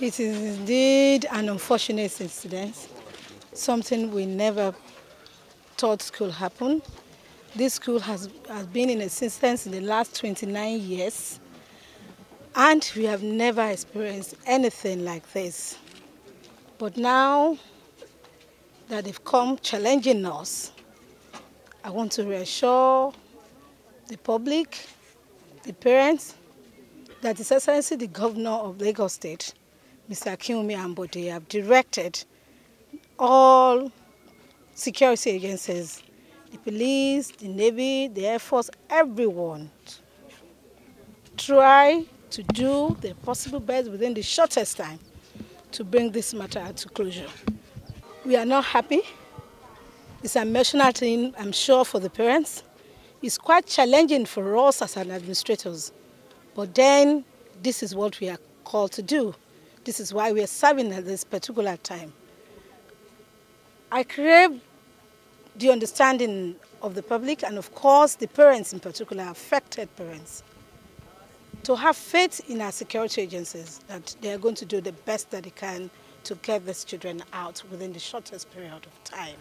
It is indeed an unfortunate incident, something we never thought could happen. This school has been in existence in the last 29 years, and we have never experienced anything like this. But now that they've come challenging us, I want to reassure the public, the parents, that His Excellency the Governor of Lagos State, Mr. Akinwumi Ambode, have directed all security agencies, the police, the Navy, the Air Force, everyone, try to do the possible best within the shortest time to bring this matter to closure. We are not happy. It's an emotional thing, I'm sure, for the parents. It's quite challenging for us as an administrators. But then, this is what we are called to do. This is why we are serving at this particular time. I crave the understanding of the public and, of course, the parents in particular, affected parents, to have faith in our security agencies that they are going to do the best that they can to get these children out within the shortest period of time.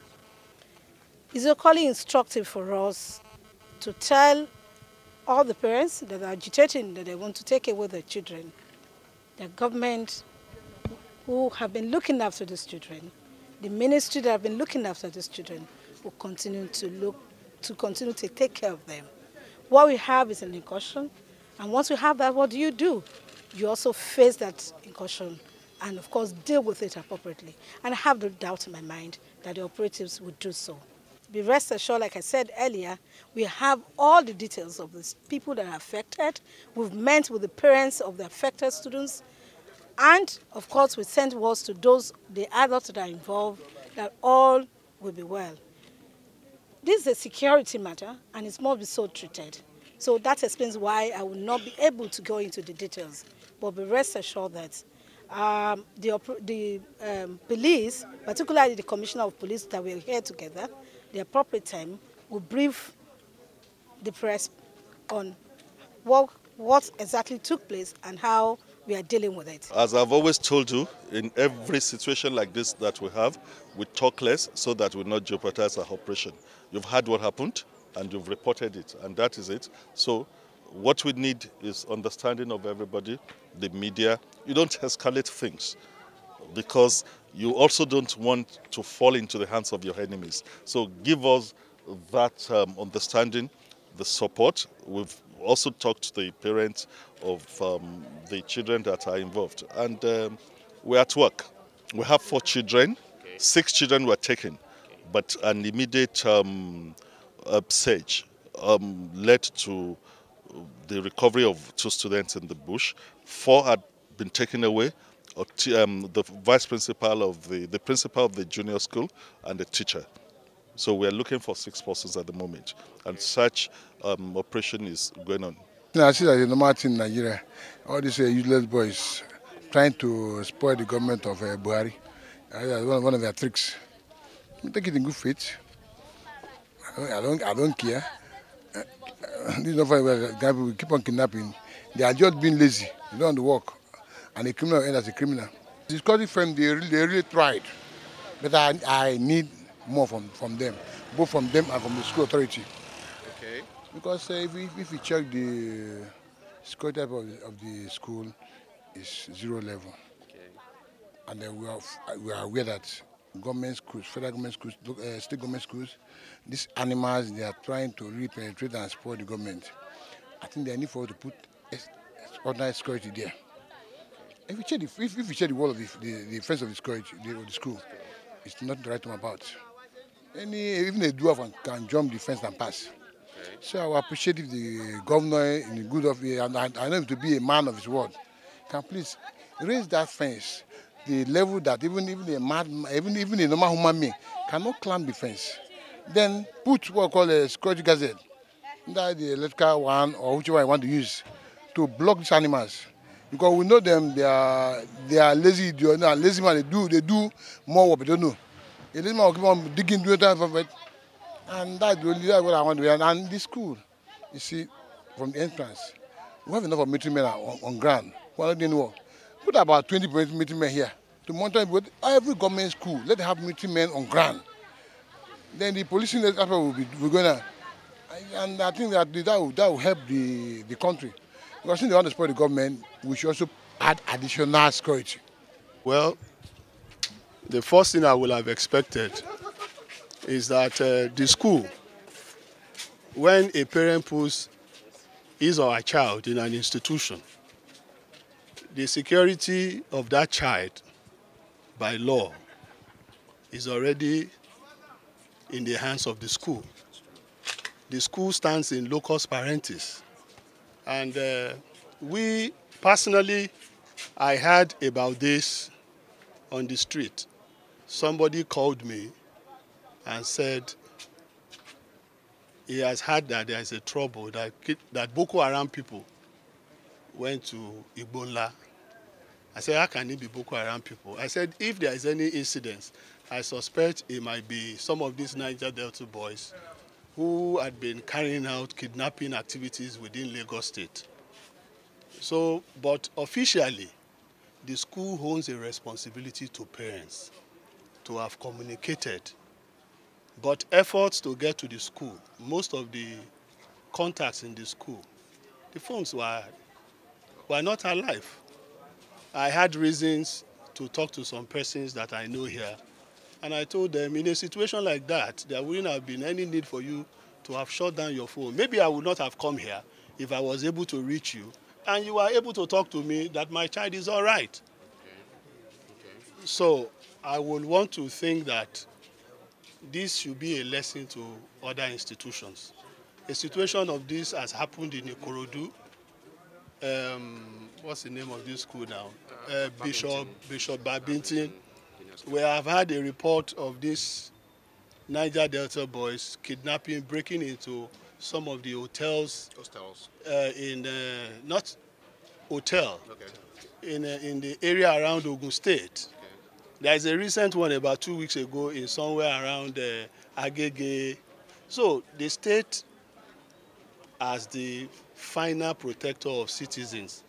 It's equally instructive for us to tell all the parents that are agitating that they want to take away their children, the government who have been looking after these children, the ministry that have been looking after these children, will continue to take care of them. What we have is an incursion, and once we have that, what do? You also face that incursion and, of course, deal with it appropriately. And I have no doubt in my mind that the operatives will do so. Be rest assured, like I said earlier, we have all the details of the people that are affected. We've met with the parents of the affected students. And, of course, we send words to the adults that are involved, that all will be well. This is a security matter, and it must be so treated. So that explains why I will not be able to go into the details. But be rest assured that the police, particularly the Commissioner of Police that we are here together, the appropriate time will brief the press on what exactly took place and how we are dealing with it. As I've always told you, in every situation like this that we have, we talk less so that we not jeopardize our operation. You've heard what happened and you've reported it, and that is it. So what we need is understanding of everybody, the media. You don't escalate things because you also don't want to fall into the hands of your enemies. So give us that understanding, the support. We've also talked to the parents of the children that are involved. And we're at work. We have 4 children. 6 children were taken, but an immediate siege led to the recovery of 2 students in the bush. 4 had been taken away. The vice principal of the principal of the junior school and the teacher. So we are looking for 6 persons at the moment, and such operation is going on. I see that in the normal thing in Nigeria, all these useless boys trying to spoil the government of Buhari. One of their tricks. I take it in good faith. I don't care. This is not funny. We keep on kidnapping. They are just being lazy. They don't want to work. And a criminal end as a criminal. The security firm, they really tried. But I need more from them, both from them and from the school authority. Okay. Because if we check the security of the school, is 0 level. Okay. And then we are aware that government schools, federal government schools, state government schools, these animals, they are trying to really penetrate and spoil the government. I think they need for us to put ordinary security there. If you check the wall of the fence of the school, it's not the right thing about. Even a dwarf can jump the fence and pass. Okay. So I appreciate if the governor, in the good of it, and I know him to be a man of his word, can please raise that fence, the level that even a normal human being cannot climb the fence. Then put what we call a security gazette, that the electrical one or whichever I want to use, to block these animals. Because we know them, they are lazy. You know, lazy man, they do more work, but don't know. A lazy man will keep on digging, doing that for it. And that's what I want to do. And this school, you see, from the entrance, we have enough of military men on ground. We're not doing work. Put about 20 military men here to monitor every government school. Let them have military men on ground. Then the policing aspect will going to, and I think that will help the country. Because since they want to support the government, we should also add additional security. Well, the first thing I would have expected is that the school, when a parent puts his or her child in an institution, the security of that child by law is already in the hands of the school. The school stands in locus parentis. And we, personally, I heard about this on the street. Somebody called me and said he has heard that there is a trouble, that Boko Haram people went to Igbonla. I said, how can it be Boko Haram people? I said, if there is any incident, I suspect it might be some of these Niger Delta boys who had been carrying out kidnapping activities within Lagos State. So, but officially, the school owns a responsibility to parents to have communicated. But efforts to get to the school, most of the contacts in the school, the phones were not alive. I had reasons to talk to some persons that I know here, and I told them, in a situation like that, there wouldn't have been any need for you to have shut down your phone. Maybe I would not have come here if I was able to reach you, and you were able to talk to me that my child is all right. Okay. So I would want to think that this should be a lesson to other institutions. A situation of this has happened in Ikorodu. What's the name of this school now? Bishop Babington. We have had a report of this Niger Delta boys kidnapping, breaking into some of the hotels. Not hotel, okay. In the area around Ogun State. Okay. There is a recent one about 2 weeks ago in somewhere around Agege. So the state, as the final protector of citizens,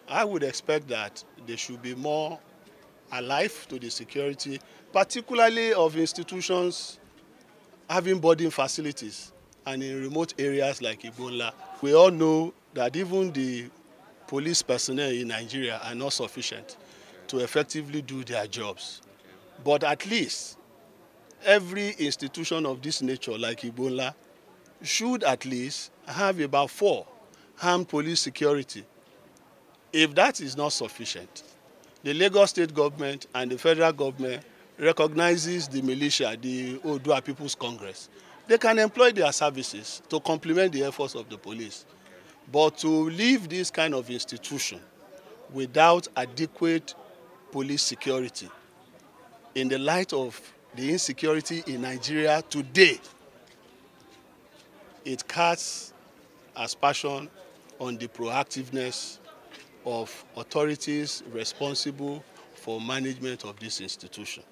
I would expect that they should be more alive to the security, particularly of institutions having boarding facilities and in remote areas like Igbonla. We all know that even the police personnel in Nigeria are not sufficient to effectively do their jobs. But at least every institution of this nature, like Igbonla, should at least have about 4 armed police security. If that is not sufficient, the Lagos State government and the federal government recognizes the militia, the Odua People's Congress. They can employ their services to complement the efforts of the police. But to leave this kind of institution without adequate police security in the light of the insecurity in Nigeria today, it casts aspersion on the proactiveness of authorities responsible for management of this institution.